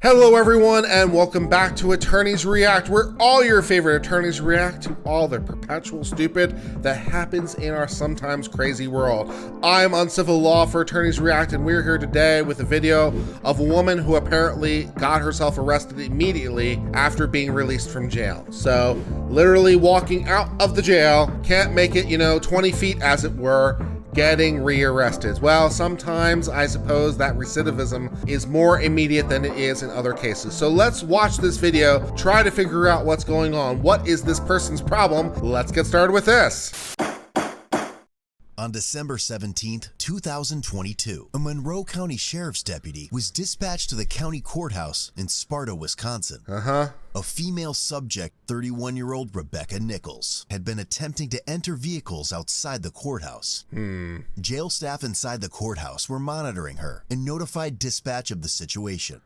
Hello everyone and welcome back to Attorneys React, where all your favorite attorneys react to all the perpetual stupid that happens in our sometimes crazy world. I'm Uncivil Law for Attorneys React, and we're here today with a video of a woman who apparently got herself arrested immediately after being released from jail. So literally walking out of the jail, can't make it, 20 feet as it were, getting rearrested. Well, sometimes I suppose that recidivism is more immediate than it is in other cases. So let's watch this video, try to figure out what's going on. What is this person's problem? Let's get started with this. On December 17, 2022, a Monroe County Sheriff's deputy was dispatched to the county courthouse in Sparta, Wisconsin. A female subject, 31-year-old Rebecca Nichols, had been attempting to enter vehicles outside the courthouse. Jail staff inside the courthouse were monitoring her and notified dispatch of the situation.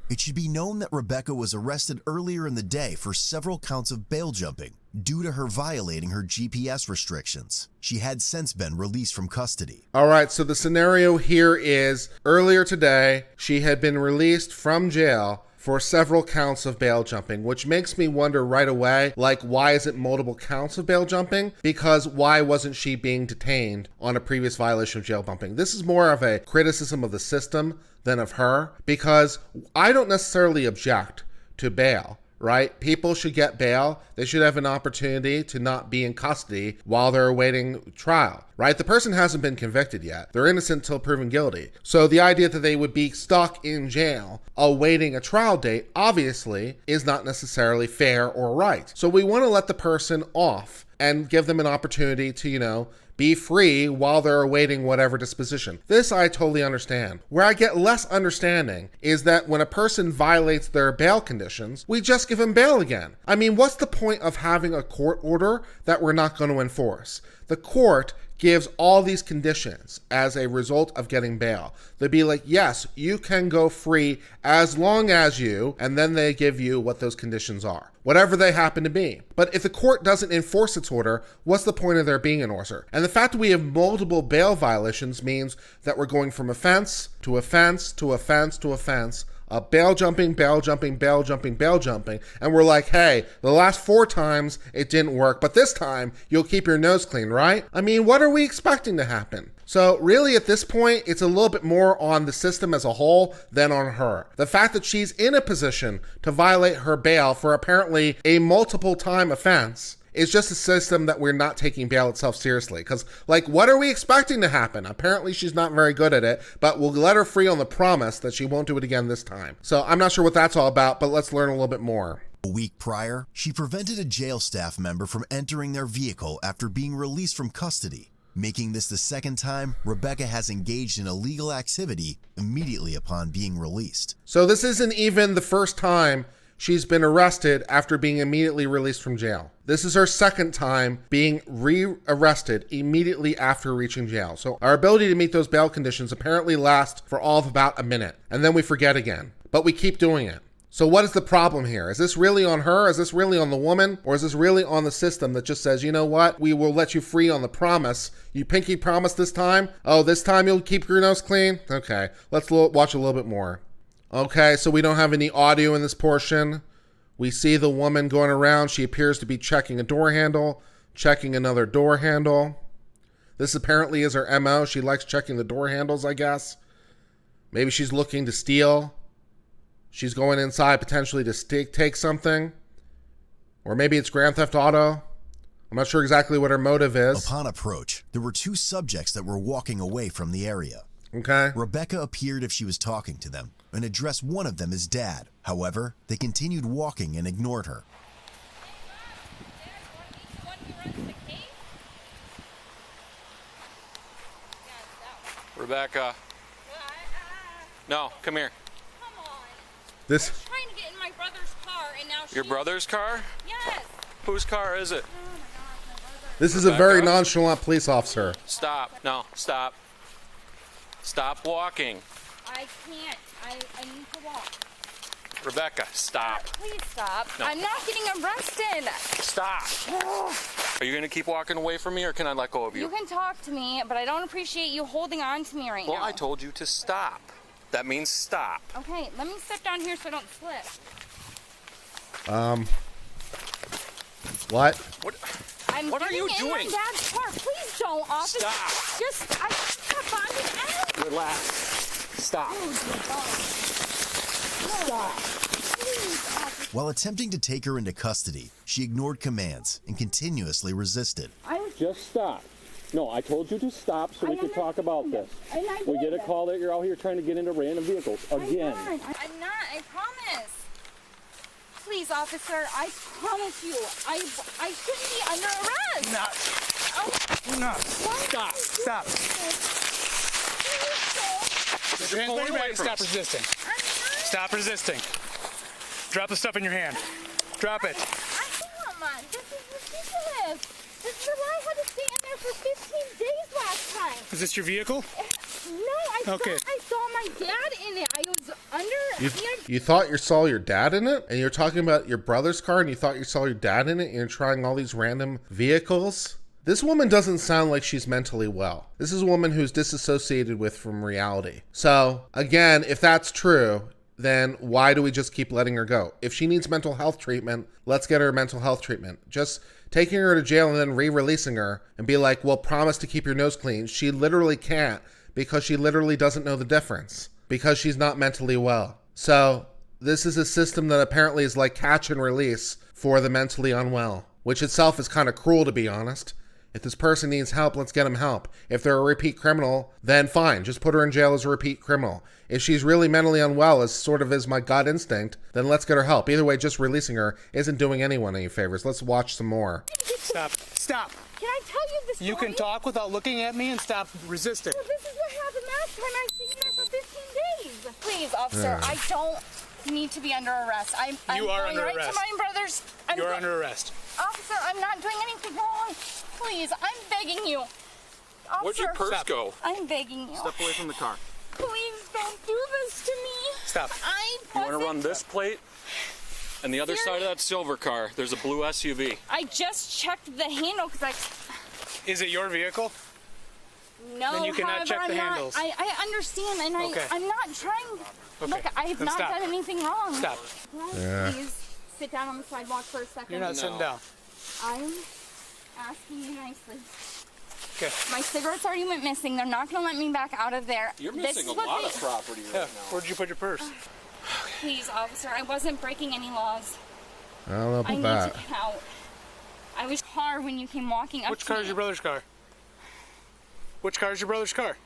It should be known that Rebecca was arrested earlier in the day for several counts of bail jumping due to her violating her GPS restrictions. She had since been released from custody. All right, so the scenario here is earlier today, she had been released from jail for several counts of bail jumping, which makes me wonder right away, why is it multiple counts of bail jumping? Because why wasn't she being detained on a previous violation of jail bumping? This is more of a criticism of the system than of her, because I don't necessarily object to bail, right? People should get bail. They should have an opportunity to not be in custody while they're awaiting trial, right? The person hasn't been convicted yet. They're innocent until proven guilty. So the idea that they would be stuck in jail awaiting a trial date obviously is not necessarily fair or right. So we want to let the person off and give them an opportunity to, be free while they're awaiting whatever disposition. This I totally understand. Where I get less understanding is that when a person violates their bail conditions, we just give them bail again. I mean, what's the point of having a court order that we're not going to enforce? The court gives all these conditions as a result of getting bail. They'd be like, yes, you can go free as long as you, and then they give you what those conditions are, whatever they happen to be. But if the court doesn't enforce its order, what's the point of there being an order? And the fact that we have multiple bail violations means that we're going from offense to offense to offense to offense, bail jumping, bail jumping, bail jumping, bail jumping. And we're like, hey, the last 4 times it didn't work, but this time you'll keep your nose clean, right? I mean, what are we expecting to happen? So really at this point, it's a little bit more on the system as a whole than on her. The fact that she's in a position to violate her bail for apparently a multiple time offense is just a system that we're not taking bail itself seriously. Because, what are we expecting to happen? Apparently she's not very good at it, but we'll let her free on the promise that she won't do it again this time. So I'm not sure what that's all about, but let's learn a little bit more. A week prior, she prevented a jail staff member from entering their vehicle after being released from custody, making this the second time Rebecca has engaged in illegal activity immediately upon being released. So this isn't even the first time she's been arrested after being immediately released from jail. This is her second time being re-arrested immediately after reaching jail. So our ability to meet those bail conditions apparently lasts for all of about a minute, and then we forget again, but we keep doing it. So what is the problem here? Is this really on her? Is this really on the woman? Or is this really on the system that just says, you know what? We will let you free on the promise. You pinky promise this time? Oh, this time you'll keep your nose clean? Okay, let's watch a little bit more. Okay, so we don't have any audio in this portion. We see the woman going around. She appears to be checking a door handle, checking another door handle. This apparently is her MO. She likes checking the door handles, I guess. Maybe she's looking to steal. She's going inside potentially to take something. Or maybe it's Grand Theft Auto. I'm not sure exactly what her motive is. Upon approach, there were 2 subjects that were walking away from the area. Okay. Rebecca appeared if she was talking to them and addressed one of them as Dad. However, they continued walking and ignored her. Rebecca. No, come here. Come on. This. I was trying to get in my brother's car, and now Your brother's car? Yes. Whose car is it? Oh my gosh, my brother. This is a very nonchalant police officer. Stop. No, stop. Stop walking. I can't. I need to walk. Rebecca, stop. Please stop. No. I'm not getting arrested. Stop. Are you going to keep walking away from me, or can I let go of you? You can talk to me, but I don't appreciate you holding on to me right now. Well, I told you to stop. That means stop. Okay, let me sit down here so I don't slip. What? What are you getting doing? in my dad's car. Please don't, officer. Stop. I have bonded out. Relax. Stop. Stop. Please, officer. While attempting to take her into custody, she ignored commands and continuously resisted. Just stop. No, I told you to stop so we could talk about this. We get a call that you're out here trying to get into random vehicles again. I'm not. I promise. Please, officer, I promise you, I shouldn't be under arrest. No. Stop. Stop. Put your hands behind your back and stop resisting. Stop resisting. Drop the stuff in your hand. Drop it. Come on, this is ridiculous. This is why I had to stay in there for 15 days last time. Is this your vehicle? No, Okay. I saw my dad in it. I was under. You thought you saw your dad in it? And you're talking about your brother's car and you thought you saw your dad in it and you're trying all these random vehicles? This woman doesn't sound like she's mentally well. This is a woman who's disassociated from reality. So, again, if that's true, then why do we just keep letting her go? If she needs mental health treatment, let's get her mental health treatment. Just taking her to jail and then re-releasing her and be like, well, promise to keep your nose clean. She literally can't because she literally doesn't know the difference because she's not mentally well. So this is a system that apparently is like catch and release for the mentally unwell, which itself is kind of cruel, to be honest. If this person needs help, let's get them help. If they're a repeat criminal, then fine, just put her in jail as a repeat criminal. If she's really mentally unwell, as sort of is my gut instinct, then let's get her help. Either way, just releasing her isn't doing anyone any favors. Let's watch some more. Stop. Stop. Can I tell you the story? You can talk without looking at me and stop resisting. Well, this is what happened last time. I stayed in there for 15 days. Please, officer, I don't need to be under arrest. I'm You are going under right arrest. to my brother's. You're under arrest. Officer, I'm not doing anything wrong. Please, I'm begging you. Officer, Where'd your purse Stop. go? I'm begging you. Step away from the car. Please don't do this to me. Stop. You want to run this plate? And the other side of that silver car, there's a blue SUV. I just checked the handle because Is it your vehicle? no. Then you cannot however, check the I'm not, handles. I understand, and Okay. I'm not trying. Okay. Look, I have Then not stop. done anything wrong. Stop. Please sit down on the sidewalk for a second. You're not sitting down. I'm asking you nicely. Okay. My cigarettes already went missing. They're not going to let me back out of there. You're This missing is a what lot they- of property right Yeah. now. Where'd you put your purse? Please, officer, I wasn't breaking any laws. I don't know I about need that. to get out. I was hard when you came walking up Which to car me. is your brother's car? Which car is your brother's car?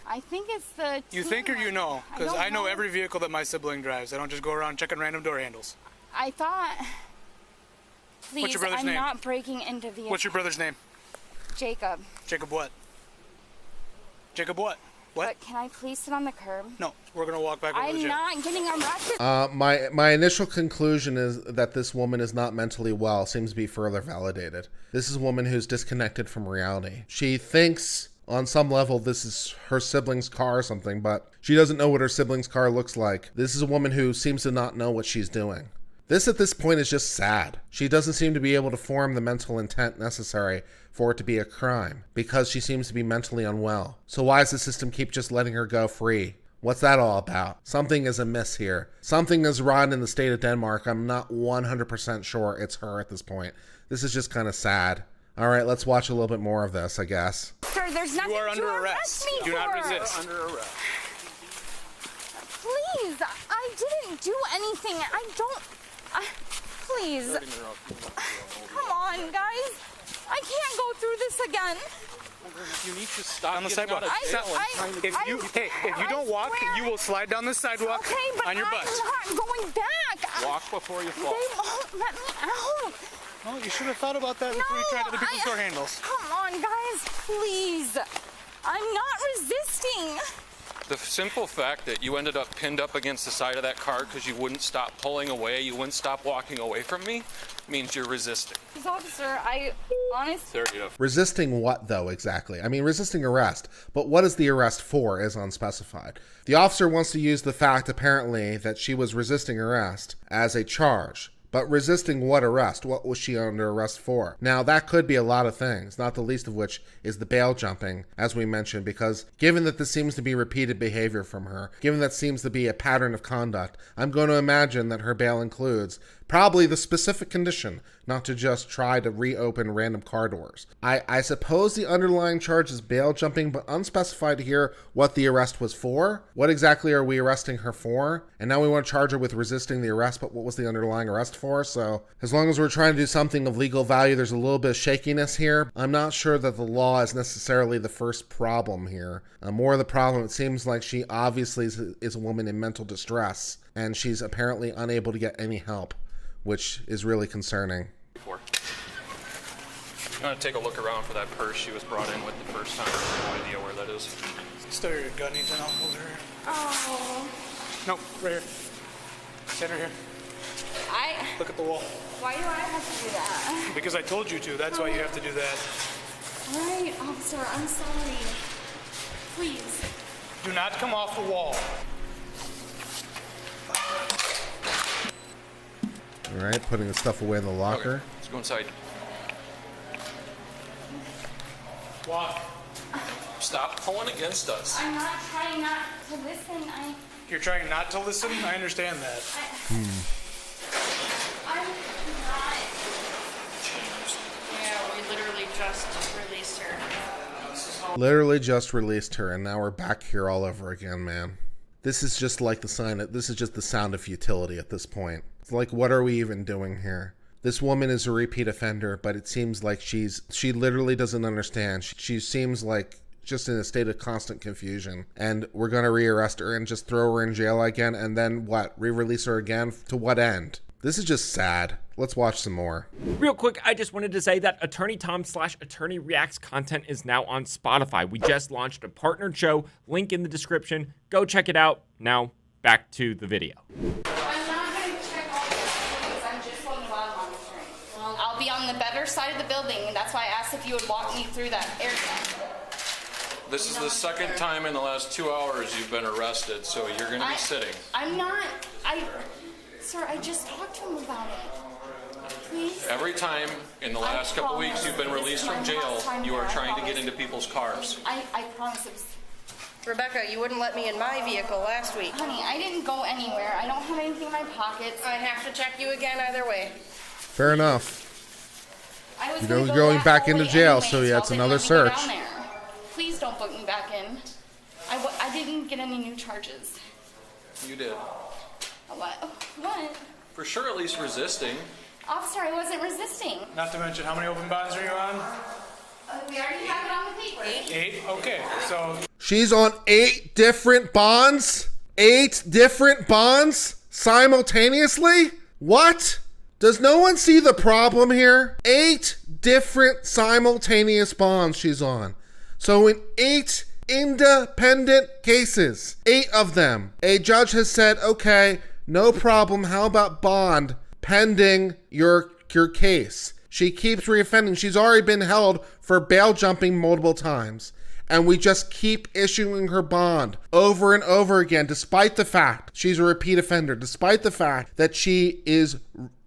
I think it's the. You think or you know? Because don't I know every vehicle that my sibling drives. I don't just go around checking random door handles. I thought. Please, your brother's I'm name? not breaking into vehicles. What's your brother's name? Jacob. Jacob what? Jacob what? What? But can I please sit on the curb? No, we're gonna walk back over to I'm jail. not getting arrested. My initial conclusion is that this woman is not mentally well. Seems to be further validated. This is a woman who's disconnected from reality. She thinks on some level this is her sibling's car or something, but she doesn't know what her sibling's car looks like. This is a woman who seems to not know what she's doing. This at this point is just sad. She doesn't seem to be able to form the mental intent necessary for it to be a crime because she seems to be mentally unwell. So why does the system keep just letting her go free? What's that all about? Something is amiss here. Something is rotten in the state of Denmark. I'm not 100% sure it's her at this point. This is just kind of sad. All right, let's watch a little bit more of this, I guess. Sir, there's nothing You are under to arrest. arrest me Do not for. resist. Under arrest. Please, I didn't do anything. I don't. Please. Come on, guys. I can't go through this again. You need to stop On the getting sidewalk. out of jail Stop. and trying to If you don't walk, swear. you will slide down the sidewalk Okay, but on your butt. I'm not going back. walk before you fall. They won't let me out. Well, you should have thought about that before you tried to people's door handles. Come on, guys, please. I'm not resisting. The simple fact that you ended up pinned up against the side of that car because you wouldn't stop pulling away, you wouldn't stop walking away from me, means you're resisting. This officer, I honestly. There you go. Resisting what, though, exactly? I mean, resisting arrest, but what is the arrest for is unspecified. The officer wants to use the fact, apparently, that she was resisting arrest as a charge, But resisting what arrest? What was she under arrest for? Now, that could be a lot of things, not the least of which is the bail jumping, as we mentioned, because given that this seems to be repeated behavior from her, given that seems to be a pattern of conduct, I'm going to imagine that her bail includes probably the specific condition not to just try to reopen random car doors. I suppose the underlying charge is bail jumping, but unspecified here what the arrest was for. What exactly are we arresting her for? And now we want to charge her with resisting the arrest, but what was the underlying arrest for? So as long as we're trying to do something of legal value, there's a little bit of shakiness here. I'm not sure that the law is necessarily the first problem here. More of the problem, it seems like she obviously is a woman in mental distress, and she's apparently unable to get any help, which is really concerning. I'm going to take a look around for that purse she was brought in with the first time. I have no idea where that is. Stow your gun, Ethan. I'll hold her. Oh. No, right here. Stand right here. Look at the wall. Why do I have to do that? Because I told you to. That's why you have to do that. All right, officer, I'm sorry. Please. Do not come off the wall. All right, putting the stuff away in the locker. Okay, let's go inside. Walk. Stop pulling against us. I'm not trying not to listen. You're trying not to listen? I understand that. I'm not. Yeah, we literally just released her. Literally just released her, and now we're back here all over again, man. This is just like this is just the sound of futility at this point. It's like, what are we even doing here? This woman is a repeat offender, but it seems like she literally doesn't understand. She seems like just in a state of constant confusion, and we're going to rearrest her and just throw her in jail again, and then what? Re-release her again? To what end? This is just sad. Let's watch some more. Real quick, I just wanted to say that Attorney Tom / Attorney Reacts content is now on Spotify. We just launched a partnered show, link in the description. Go check it out. Now, back to the video. I'll be on the better side of the building, and that's why I asked if you would walk me through that area. This is the second time in the last 2 hours you've been arrested, so you're going to be sitting. I'm not. Sir, I just talked to him about it. Please. Every time in the last couple weeks you've been released from jail, you are trying to get into people's cars. I promise it was. Rebecca, you wouldn't let me in my vehicle last week. Honey, I didn't go anywhere. I don't have anything in my pockets. I have to check you again either way. Fair enough. I was You're gonna go going that back whole into way jail, anyway, so yeah, it's they another let me go search. down there. Please don't book me back in. I didn't get any new charges. You did. What? What? For sure, at least resisting. Officer, I wasn't resisting. Not to mention, how many open bonds are you on? We already have it on the paper. 8? Okay, so She's on 8 different bonds? 8 different bonds simultaneously? What? Does no one see the problem here? 8 different simultaneous bonds she's on. So in 8 independent cases, 8 of them, a judge has said, okay, no problem. How about bond pending your case? She keeps reoffending. She's already been held for bail jumping multiple times. And we just keep issuing her bond over and over again, despite the fact she's a repeat offender, despite the fact that she is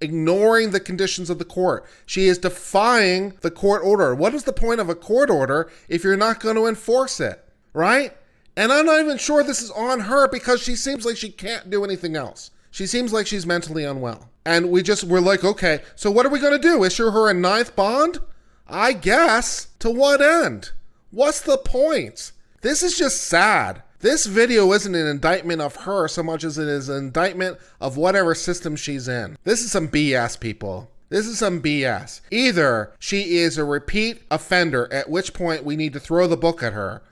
ignoring the conditions of the court. She is defying the court order. What is the point of a court order if you're not going to enforce it, right? And I'm not even sure this is on her because she seems like she can't do anything else. She seems like she's mentally unwell. And we're like, okay, so what are we going to do? Issue her a 9th bond? I guess. To what end? What's the point? This is just sad. This video isn't an indictment of her so much as it is an indictment of whatever system she's in. This is some BS, people. This is some BS. Either she is a repeat offender, at which point we need to throw the book at her,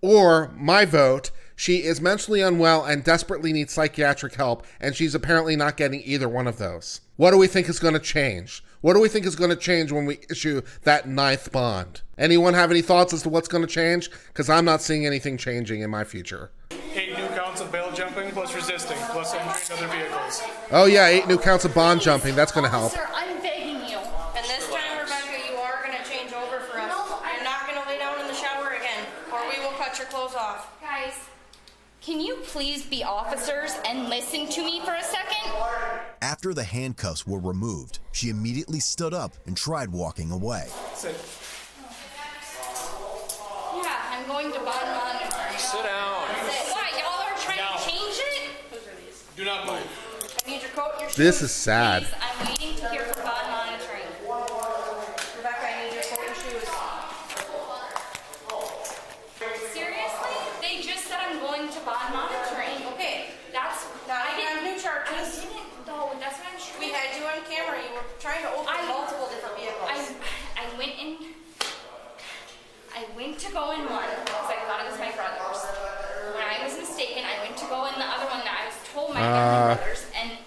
or, my vote, she is mentally unwell and desperately needs psychiatric help, and she's apparently not getting either one of those. What do we think is going to change? What do we think is going to change when we issue that 9th bond? Anyone have any thoughts as to what's going to change? Because I'm not seeing anything changing in my future. 8 new counts of bail jumping plus resisting plus entering other vehicles. Oh yeah, 8 new counts of bond jumping. That's going to help. Sir, I'm begging you. And this time, Rebecca, you are going to change over for us. You're not going to lay down in the shower again, or we will cut your clothes off. Guys, can you please be officers and listen to me for a second? After the handcuffs were removed, she immediately stood up and tried walking away. Sit. Yeah, I'm going to bond monitoring. Sit down. Why? Y'all are trying No. to change it? Do not move. I need your coat and your shoes. This is sad. Please, I'm waiting to hear from bond monitoring. Rebecca, I need your coat and shoes. Seriously? They just said I'm going to bond monitoring. Okay. That's... I didn't have new charges. I didn't, though. That's what I'm sure. We had you on camera. You were trying to open multiple different vehicles. I went in... I went to go in one because I thought it was my brother's. When I was mistaken, I went to go in the other one that I was told my brother's, and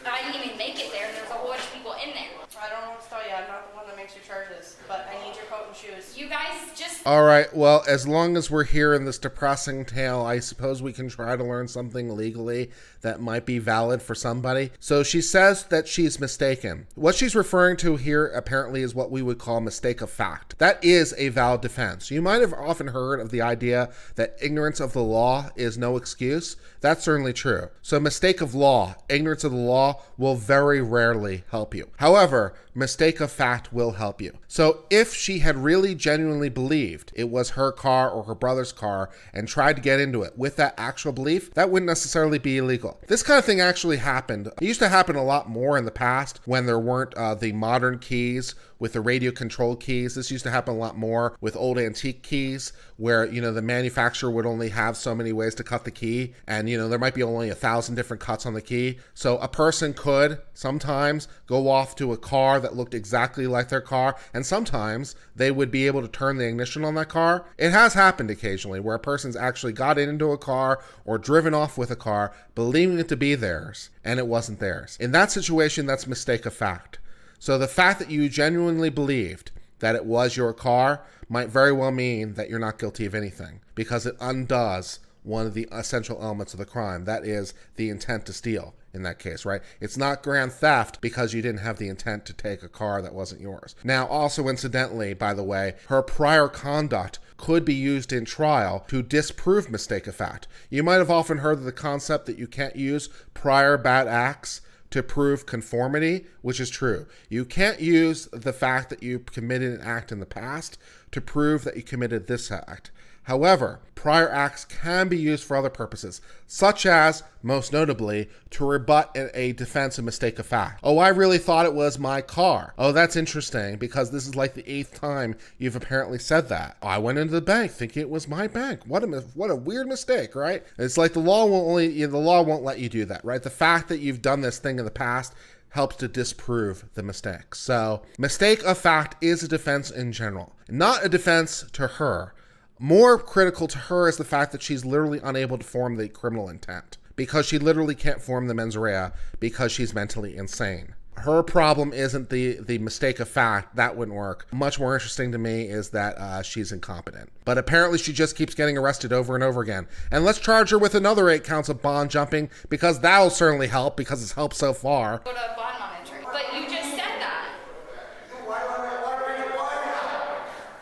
I didn't even make it there. There was a whole bunch of people in there. I don't know what to tell you. I'm not the one that makes your charges, but I need your coat and shoes. You guys just... All right, well, as long as we're here in this depressing tale, I suppose we can try to learn something legally that might be valid for somebody. So she says that she's mistaken. What she's referring to here apparently is what we would call mistake of fact. That is a valid defense. You might have often heard of the idea that ignorance of the law is no excuse. That's certainly true. So mistake of law, ignorance of the law will very rarely help you. However, mistake of fact will help you. So if she had really genuinely believed it was her car or her brother's car and tried to get into it with that actual belief, that wouldn't necessarily be illegal. This kind of thing actually happened. It used to happen a lot more in the past when there weren't the modern keys with the radio control keys. This used to happen a lot more with old antique keys where, you know, the manufacturer would only have so many ways to cut the key. And, you know, there might be only 1,000 different cuts on the key. So a person could sometimes go off to a car that looked exactly like their car. And sometimes they would be able to turn the ignition on that car. It has happened occasionally where a person's actually got into a car or driven off with a car, believing it to be theirs, and it wasn't theirs. In that situation, that's mistake of fact. So the fact that you genuinely believed that it was your car might very well mean that you're not guilty of anything, because it undoes one of the essential elements of the crime. That is the intent to steal in that case, right? It's not grand theft because you didn't have the intent to take a car that wasn't yours. Now, also incidentally, by the way, her prior conduct could be used in trial to disprove mistake of fact. You might have often heard of the concept that you can't use prior bad acts to prove conformity, which is true. You can't use the fact that you committed an act in the past to prove that you committed this act. However, prior acts can be used for other purposes, such as, most notably, to rebut a defense of mistake of fact. Oh, I really thought it was my car. Oh, that's interesting, because this is like the 8th time you've apparently said that. Oh, I went into the bank thinking it was my bank. What a weird mistake, right? It's like the law won't let you do that, right? The fact that you've done this thing in the past helps to disprove the mistake. So, mistake of fact is a defense in general, not a defense to her. More critical to her is the fact that she's literally unable to form the criminal intent, because she literally can't form the mens rea because she's mentally insane. Her problem isn't the mistake of fact. That wouldn't work. Much more interesting to me is that she's incompetent. But apparently she just keeps getting arrested over and over again. And let's charge her with another 8 counts of bond jumping, because that'll certainly help, because it's helped so far. Go to bond monitoring. But you just said that.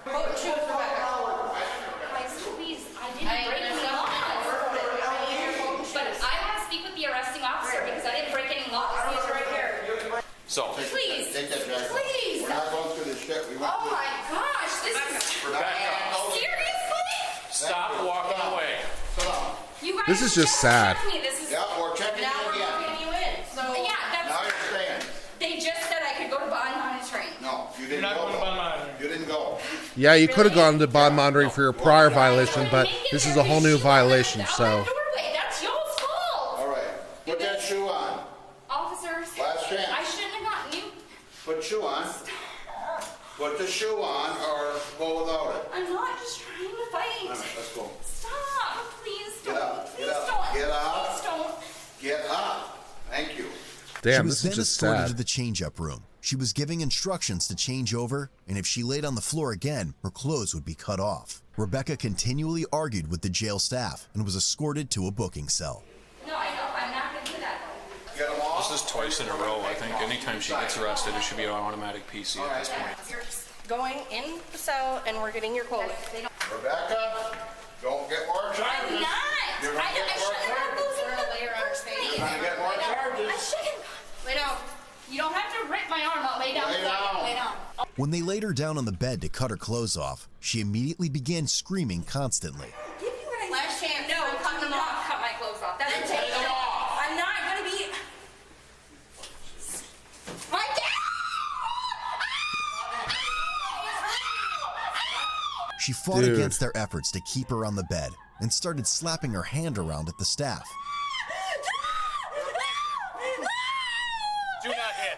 Coat and shoes, Rebecca. Guys, please, I didn't break any laws. But I want to speak with the arresting officer because I didn't break any laws. He's right here. So, Please, Take that jacket. please. We're not going through this shit. We went Oh through my gosh, this is... back up. Seriously? Stop walking away. Sit down. You guys This is just sad. checked me. This is... Yeah, we're checking Now you we're again. booking you in. So, yeah, Now that's... you're staying. They just said I could go to bond monitoring. No, you You're didn't not go. going to bond monitoring. You didn't go. Yeah, you could have gone to bond monitoring for your prior violation, but this is a whole new violation, so... Doorway. That's y'all's fault. All right. Put that shoe on. Officers, Last chance. I shouldn't have gotten you. Put shoe on. Put the shoe on or go without it. I'm not just trying to fight. All right, let's go. Stop. Please Get don't. up. Please Get up. don't. Get up. Please don't. Get up. Thank you. She Damn, was this then is just escorted to sad. the change-up room. She was giving instructions to change over, and if she laid on the floor again, her clothes would be cut off. Rebecca continually argued with the jail staff and was escorted to a booking cell. No, I know. I'm not going to do that. Get them off. This is twice in a row. I think anytime she gets arrested, it should be an automatic PC at this point. You're just going in the cell and we're getting your clothes. Rebecca, don't get more charges. I'm not. You're I gonna get more shouldn't have charges. those in the first place. You're gonna get more charges. I shouldn't. You're You don't have to rip my arm out. Lay down. Lay down. Lay down. When they laid her down on the bed to cut her clothes off, she immediately began screaming constantly. Last chance. No, I'm cutting them off. Cut my clothes off. That's it. Take them off. I'm not gonna be. My She fought against their efforts to keep her on the bed and started slapping her hand around at the staff. Do not hit.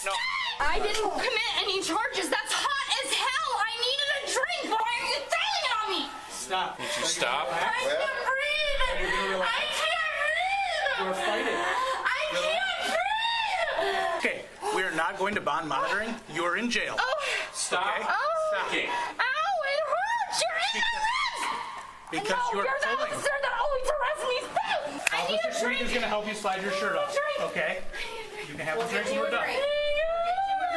No. I didn't commit any charges. That's hot as hell. I needed a drink. Why are you throwing it on me? Stop. Would you stop? I can't breathe. I can't breathe. We're fighting. I can't breathe. Okay, we are not going to bond monitoring. You're in jail. Stop. Okay? Oh. Stop. Ow, it hurts. You're in the Because no, you're you're the pulling. officer that always arrests me. Stop. I need Officer a Sweet drink. is going to help you slide your shirt off. Okay? You can have the drinks when we're done.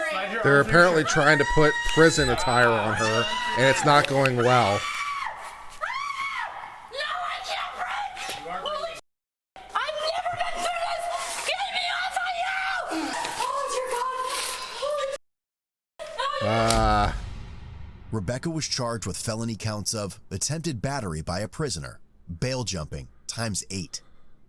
Slide your They're arms in your apparently shirt. trying to put prison attire on her, and it's not going well. No, I can't breathe. Holy I've never been through this. Get me off of you. Oh, dear God. Holy Rebecca was charged with felony counts of attempted battery by a prisoner, bail jumping ×8,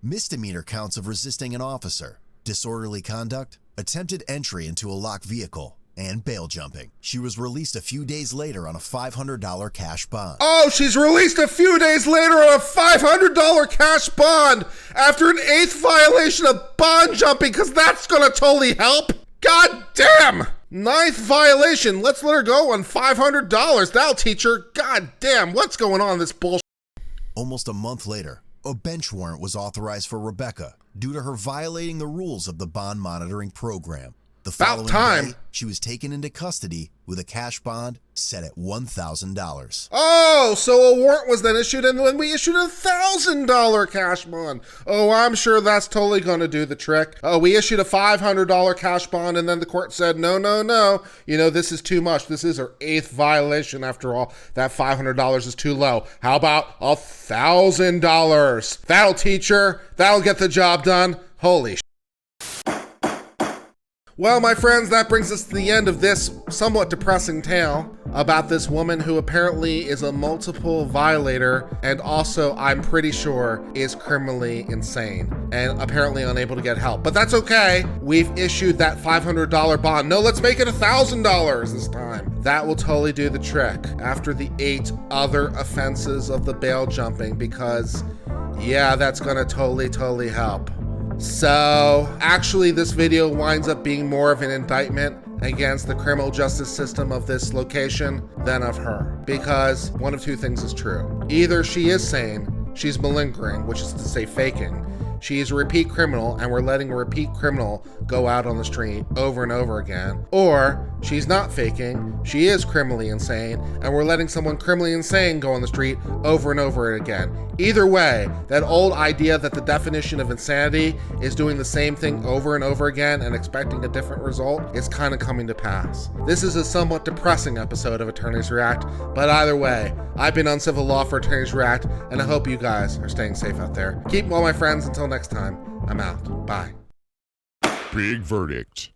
misdemeanor counts of resisting an officer, disorderly conduct, attempted entry into a locked vehicle, and bail jumping. She was released a few days later on a $500 cash bond. Oh, she's released a few days later on a $500 cash bond after an 8th violation of bond jumping, because that's going to totally help. God damn! 9th violation. Let's let her go on $500. That'll teach her. God damn, what's going on in this bullshit? Almost a month later, a bench warrant was authorized for Rebecca due to her violating the rules of the bond monitoring program. The following time. day, she was taken into custody with a cash bond set at $1,000. Oh, so a warrant was then issued, and then we issued a $1,000 cash bond. Oh, I'm sure that's totally going to do the trick. Oh, we issued a $500 cash bond, and then the court said, no, no, no. You know, this is too much. This is her 8th violation after all. That $500 is too low. How about $1,000? That'll teach her. That'll get the job done. Holy shit. Well, my friends, that brings us to the end of this somewhat depressing tale about this woman who apparently is a multiple violator and also, I'm pretty sure, is criminally insane and apparently unable to get help. But that's okay. We've issued that $500 bond. No, let's make it $1,000 this time. That will totally do the trick after the 8 other offenses of the bail jumping, because yeah, that's gonna totally help. So actually this video winds up being more of an indictment against the criminal justice system of this location than of her, because one of two things is true. Either she is sane, she's malingering, which is to say faking. She's a repeat criminal and we're letting a repeat criminal go out on the street over and over again. Or she's not faking, she is criminally insane and we're letting someone criminally insane go on the street over and over again. Either way, that old idea that the definition of insanity is doing the same thing over and over again and expecting a different result is kind of coming to pass. This is a somewhat depressing episode of Attorneys React, but either way, I've been Uncivil Law for Attorneys React, and I hope you guys are staying safe out there. Keep well, my friends. Until next time, I'm out. Bye. Big verdict.